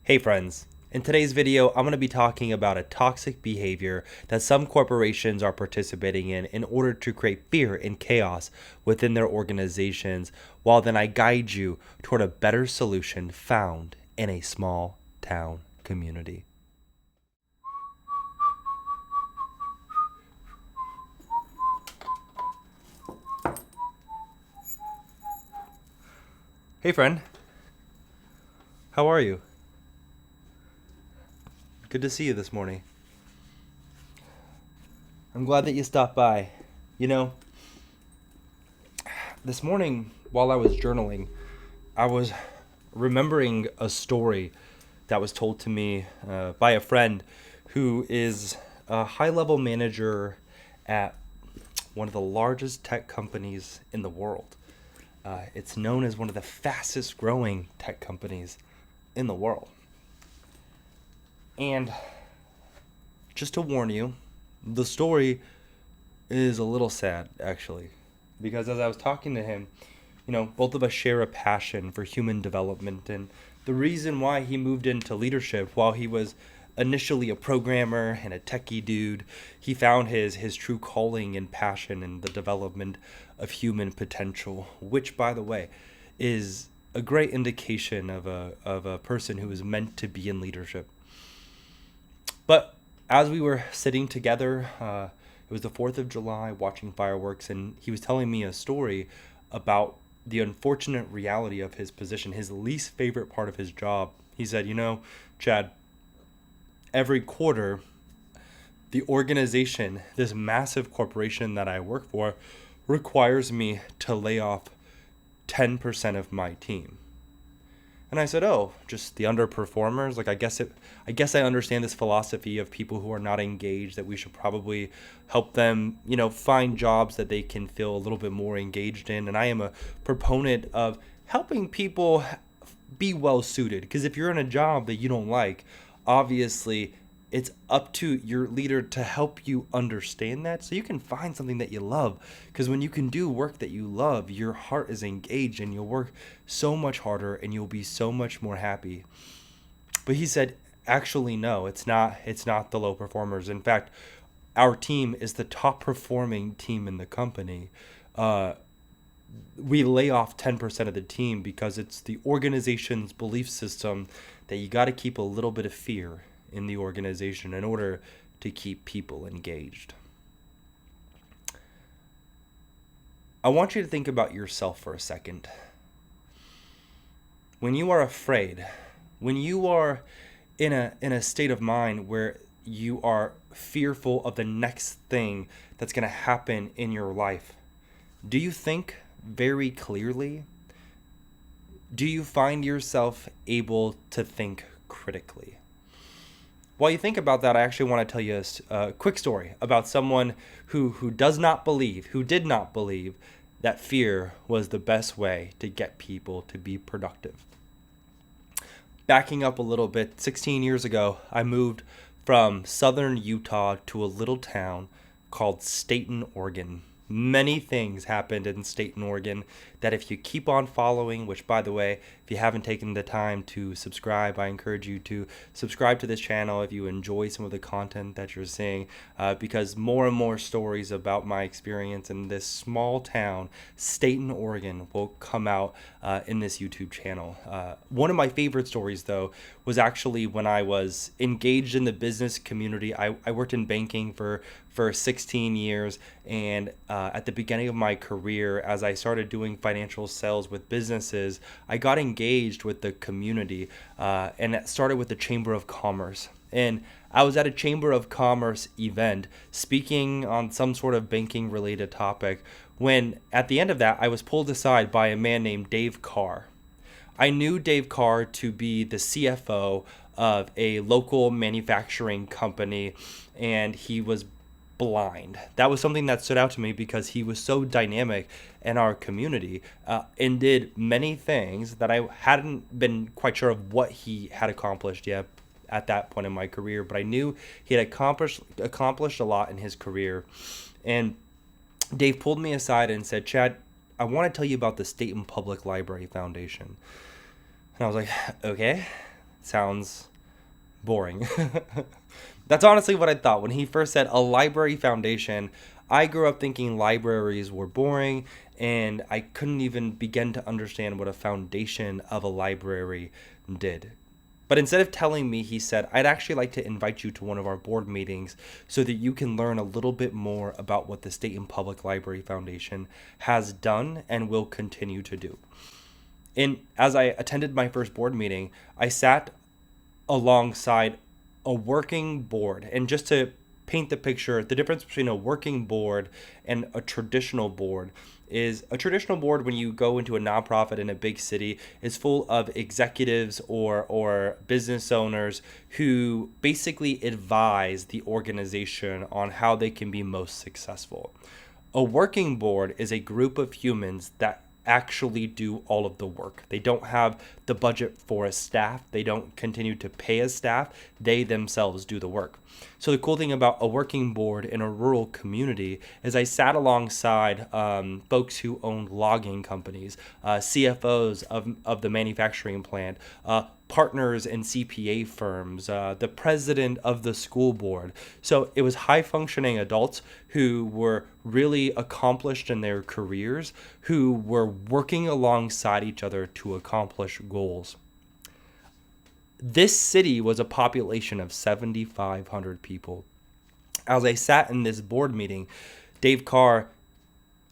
Hey friends, in today's video, I'm going to be talking about a toxic behavior that some corporations are participating in order to create fear and chaos within their organizations, while then I guide you toward a better solution found in a small town community. Hey friend, how are you? Good to see you this morning. I'm glad that you stopped by. You know, this morning while I was journaling, I was remembering a story that was told to me by a friend who is a high level manager at one of the largest tech companies in the world. It's known as one of the fastest growing tech companies in the world. And just to warn you, the story is a little sad, actually, because as I was talking to him, both of us share a passion for human development, and the reason why he moved into leadership while he was initially a programmer and a techie dude, he found his true calling and passion in the development of human potential, which, by the way, is a great indication of a person who is meant to be in leadership. But as we were sitting together, it was the 4th of July, watching fireworks, and he was telling me a story about the unfortunate reality of his position, his least favorite part of his job. He said, Chad, every quarter, the organization, this massive corporation that I work for, requires me to lay off 10% of my team. And I said, oh, just the underperformers? Like, I guess I understand this philosophy of people who are not engaged, that we should probably help them, find jobs that they can feel a little bit more engaged in. And I am a proponent of helping people be well suited. Because if you're in a job that you don't like, obviously it's up to your leader to help you understand that so you can find something that you love. Because when you can do work that you love, your heart is engaged and you'll work so much harder and you'll be so much more happy. But he said, actually, no, it's not the low performers. In fact, our team is the top performing team in the company. We lay off 10% of the team because it's the organization's belief system that you got to keep a little bit of fear in the organization in order to keep people engaged. I want you to think about yourself for a second. When you are afraid, when you are in a state of mind where you are fearful of the next thing that's going to happen in your life, do you think very clearly? Do you find yourself able to think critically? While you think about that, I actually want to tell you a quick story about someone who did not believe that fear was the best way to get people to be productive. Backing up a little bit, 16 years ago, I moved from southern Utah to a little town called Staten, Oregon. Many things happened in Staten, Oregon that if you keep on following, which, by the way, if you haven't taken the time to subscribe, I encourage you to subscribe to this channel if you enjoy some of the content that you're seeing, because more and more stories about my experience in this small town, Staten, Oregon, will come out in this YouTube channel. One of my favorite stories, though, was actually when I was engaged in the business community. I worked in banking for 16 years, and at the beginning of my career, as I started doing financial sales with businesses, I got engaged with the community, and it started with the Chamber of Commerce. And I was at a Chamber of Commerce event speaking on some sort of banking related topic when at the end of that I was pulled aside by a man named Dave Carr. I knew Dave Carr to be the CFO of a local manufacturing company, and he was blind. That was something that stood out to me because he was so dynamic in our community and did many things that I hadn't been quite sure of what he had accomplished yet at that point in my career, but I knew he had accomplished a lot in his career. And Dave pulled me aside and said, Chad, I want to tell you about the Staten Public Library Foundation. And I was like, okay. Sounds boring. That's honestly what I thought when he first said a library foundation. I grew up thinking libraries were boring, and I couldn't even begin to understand what a foundation of a library did. But instead of telling me, he said, I'd actually like to invite you to one of our board meetings so that you can learn a little bit more about what the State and Public Library Foundation has done and will continue to do. And as I attended my first board meeting, I sat alongside a working board. And just to paint the picture, the difference between a working board and a traditional board is a traditional board, when you go into a nonprofit in a big city, is full of executives or business owners who basically advise the organization on how they can be most successful. A working board is a group of humans that actually do all of the work. They don't have the budget for a staff. They don't continue to pay a staff. They themselves do the work. So the cool thing about a working board in a rural community is I sat alongside folks who owned logging companies, CFOs of the manufacturing plant, partners in CPA firms, the president of the school board. So it was high functioning adults who were really accomplished in their careers, who were working alongside each other to accomplish goals. This city was a population of 7,500 people. As I sat in this board meeting, Dave Carr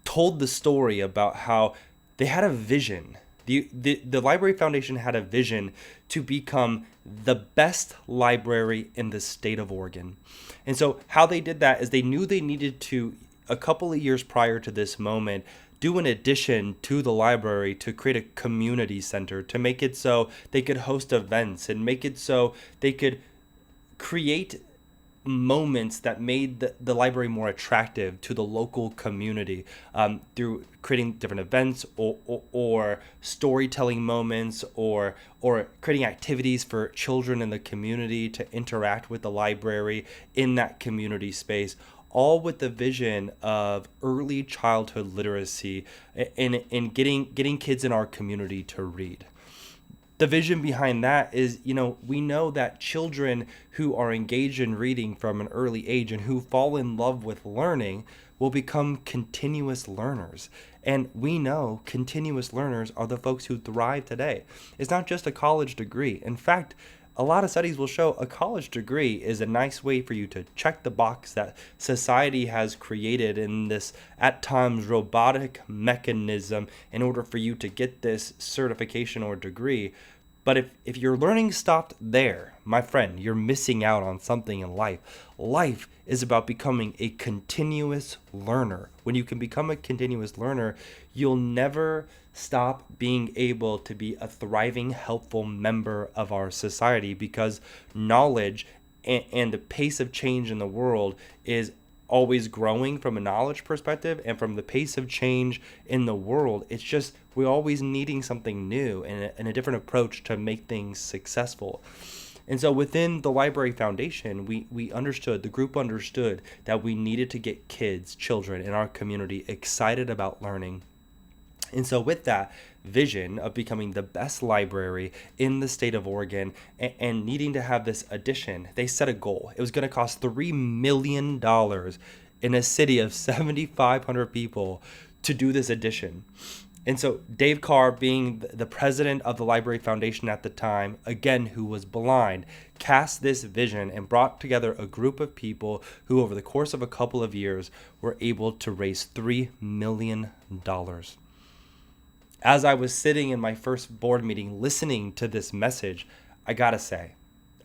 told the story about how they had a vision. The Library Foundation had a vision to become the best library in the state of Oregon. And so how they did that is they knew they needed to, a couple of years prior to this moment, do an addition to the library to create a community center, to make it so they could host events and make it so they could create moments that made the library more attractive to the local community, through creating different events or storytelling moments or creating activities for children in the community to interact with the library in that community space, all with the vision of early childhood literacy and getting kids in our community to read. The vision behind that is, we know that children who are engaged in reading from an early age and who fall in love with learning will become continuous learners. And we know continuous learners are the folks who thrive today. It's not just a college degree. In fact, a lot of studies will show a college degree is a nice way for you to check the box that society has created in this, at times, robotic mechanism in order for you to get this certification or degree. But if your learning stopped there, my friend, you're missing out on something in life. Life is about becoming a continuous learner. When you can become a continuous learner, you'll never stop being able to be a thriving, helpful member of our society, because knowledge and the pace of change in the world is always growing from a knowledge perspective, and from the pace of change in the world, it's just we're always needing something new and a different approach to make things successful. And so within the Library Foundation, we understood, the group understood, that we needed to get children in our community excited about learning. And so with that vision of becoming the best library in the state of Oregon and needing to have this addition, they set a goal. It was going to cost $3 million in a city of 7,500 people to do this addition. And so Dave Carr, being the president of the Library Foundation at the time, again, who was blind, cast this vision and brought together a group of people who, over the course of a couple of years, were able to raise $3 million. As I was sitting in my first board meeting listening to this message, I gotta say,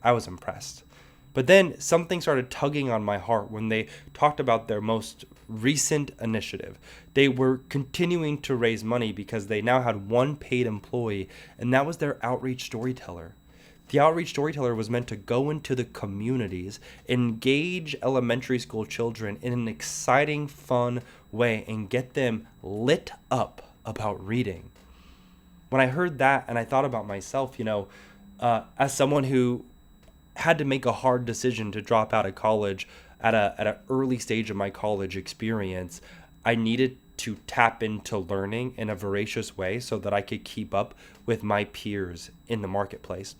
I was impressed. But then something started tugging on my heart when they talked about their most recent initiative. They were continuing to raise money because they now had one paid employee, and that was their Outreach Storyteller. The Outreach Storyteller was meant to go into the communities, engage elementary school children in an exciting, fun way, and get them lit up about reading. When I heard that and I thought about myself, as someone who had to make a hard decision to drop out of college at an early stage of my college experience, I needed to tap into learning in a voracious way so that I could keep up with my peers in the marketplace.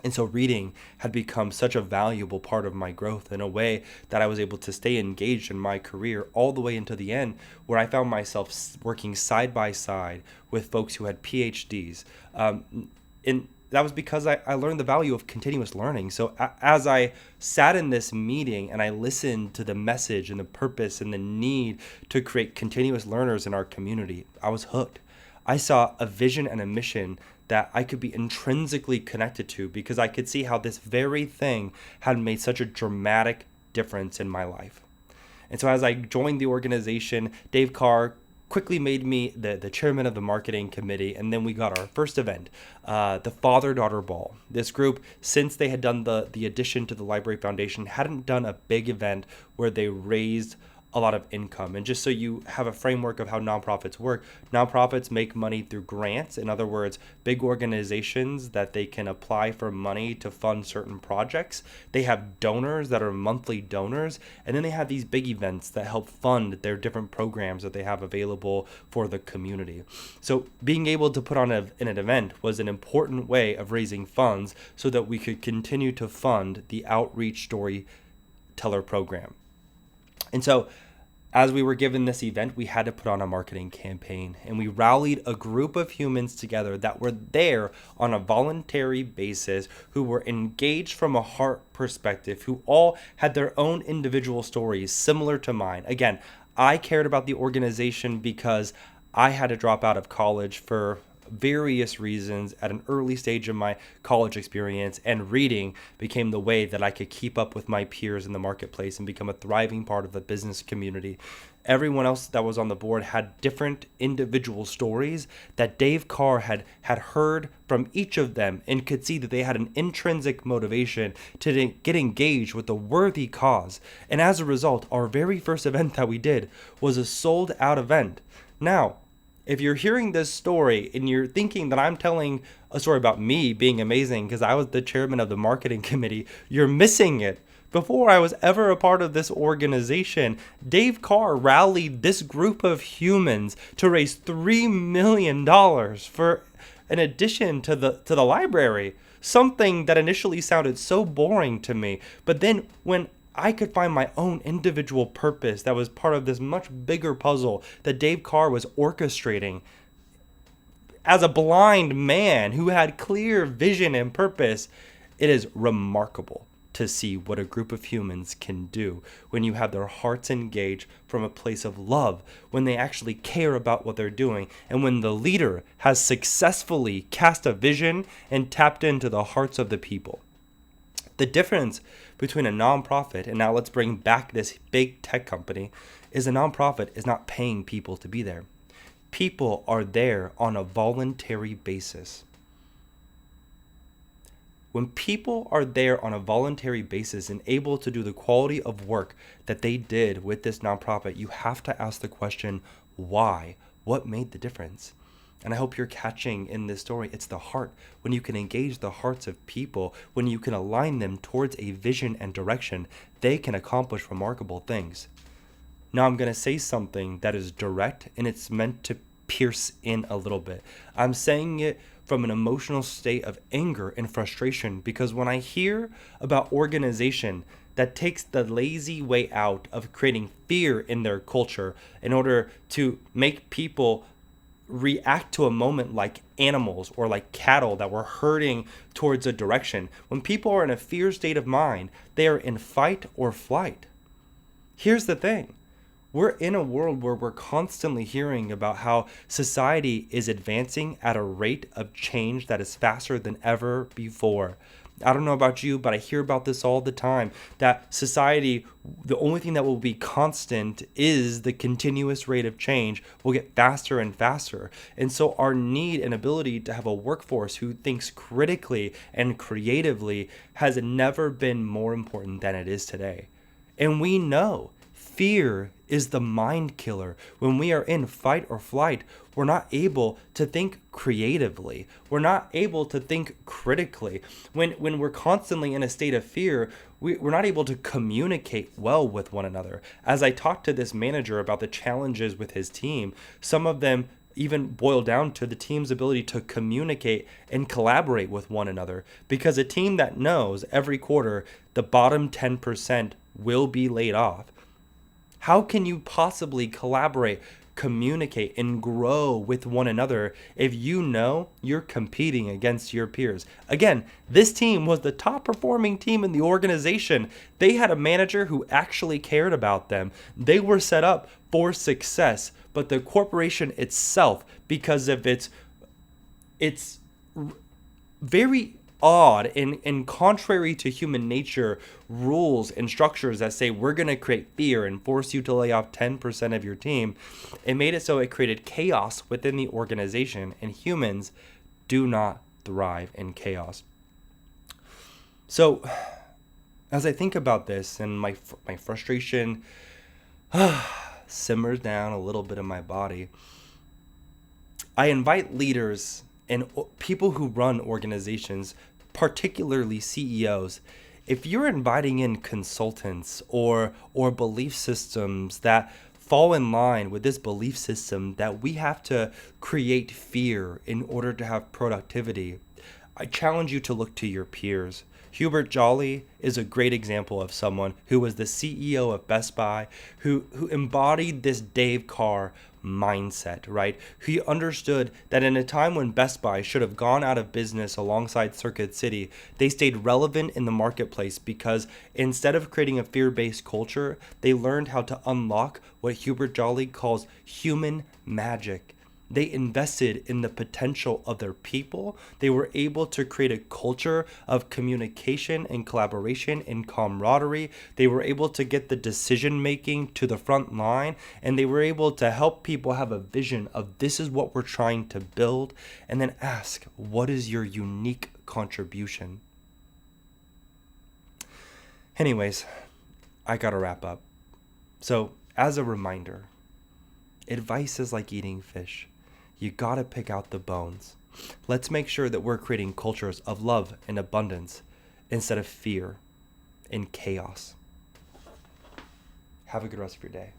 And so reading had become such a valuable part of my growth in a way that I was able to stay engaged in my career all the way into the end, where I found myself working side by side with folks who had PhDs. And that was because I learned the value of continuous learning. So as I sat in this meeting and I listened to the message and the purpose and the need to create continuous learners in our community, I was hooked. I saw a vision and a mission that I could be intrinsically connected to because I could see how this very thing had made such a dramatic difference in my life. And so as I joined the organization, Dave Carr quickly made me the chairman of the marketing committee, and then we got our first event, the Father-Daughter Ball. This group, since they had done the addition to the Library Foundation, hadn't done a big event where they raised a lot of income. And just so you have a framework of how nonprofits work, nonprofits make money through grants. In other words, big organizations that they can apply for money to fund certain projects. They have donors that are monthly donors, and then they have these big events that help fund their different programs that they have available for the community. So being able to put on an event was an important way of raising funds so that we could continue to fund the Outreach Storyteller program. And so as we were given this event, we had to put on a marketing campaign, and we rallied a group of humans together that were there on a voluntary basis, who were engaged from a heart perspective, who all had their own individual stories similar to mine. Again, I cared about the organization because I had to drop out of college for various reasons at an early stage of my college experience, and reading became the way that I could keep up with my peers in the marketplace and become a thriving part of the business community. Everyone else that was on the board had different individual stories that Dave Carr had heard from each of them, and could see that they had an intrinsic motivation to get engaged with a worthy cause. And as a result, our very first event that we did was a sold out event. Now, if you're hearing this story and you're thinking that I'm telling a story about me being amazing because I was the chairman of the marketing committee, you're missing it. Before I was ever a part of this organization, Dave Carr rallied this group of humans to raise $3 million for an addition to the library. Something that initially sounded so boring to me. But then when I could find my own individual purpose that was part of this much bigger puzzle that Dave Carr was orchestrating, as a blind man who had clear vision and purpose, it is remarkable to see what a group of humans can do when you have their hearts engaged from a place of love, when they actually care about what they're doing, and when the leader has successfully cast a vision and tapped into the hearts of the people. The difference between a nonprofit, and now let's bring back this big tech company, is a nonprofit is not paying people to be there. People are there on a voluntary basis. When people are there on a voluntary basis and able to do the quality of work that they did with this nonprofit, you have to ask the question, why? What made the difference? And I hope you're catching in this story, it's the heart. When you can engage the hearts of people, when you can align them towards a vision and direction, they can accomplish remarkable things. Now I'm going to say something that is direct, and it's meant to pierce in a little bit. I'm saying it from an emotional state of anger and frustration, because when I hear about organization that takes the lazy way out of creating fear in their culture in order to make people react to a moment like animals or like cattle that were herding towards a direction. When people are in a fear state of mind, they are in fight or flight. Here's the thing. We're in a world where we're constantly hearing about how society is advancing at a rate of change that is faster than ever before. I don't know about you, but I hear about this all the time, that society, the only thing that will be constant is the continuous rate of change will get faster and faster. And so our need and ability to have a workforce who thinks critically and creatively has never been more important than it is today. And we know fear is the mind killer. When we are in fight or flight, we're not able to think creatively. We're not able to think critically. When we're constantly in a state of fear, we're not able to communicate well with one another. As I talked to this manager about the challenges with his team, some of them even boil down to the team's ability to communicate and collaborate with one another. Because a team that knows every quarter the bottom 10% will be laid off, how can you possibly collaborate, communicate, and grow with one another if you know you're competing against your peers? Again, this team was the top performing team in the organization. They had a manager who actually cared about them. They were set up for success, but the corporation itself, because of its very odd and contrary to human nature rules and structures that say we're going to create fear and force you to lay off 10% of your team, it made it so it created chaos within the organization, and humans do not thrive in chaos. So as I think about this and my frustration simmers down a little bit in my body, I invite leaders and people who run organizations, particularly CEOs, if you're inviting in consultants or belief systems that fall in line with this belief system that we have to create fear in order to have productivity, I challenge you to look to your peers. Hubert Jolly is a great example of someone who was the CEO of Best Buy, who embodied this Dave Carr mindset, right? He understood that in a time when Best Buy should have gone out of business alongside Circuit City, they stayed relevant in the marketplace because instead of creating a fear-based culture, they learned how to unlock what Hubert Jolly calls human magic. They invested in the potential of their people. They were able to create a culture of communication and collaboration and camaraderie. They were able to get the decision making to the front line, and they were able to help people have a vision of this is what we're trying to build, and then ask, what is your unique contribution? Anyways, I gotta wrap up. So as a reminder, advice is like eating fish. You gotta pick out the bones. Let's make sure that we're creating cultures of love and abundance instead of fear and chaos. Have a good rest of your day.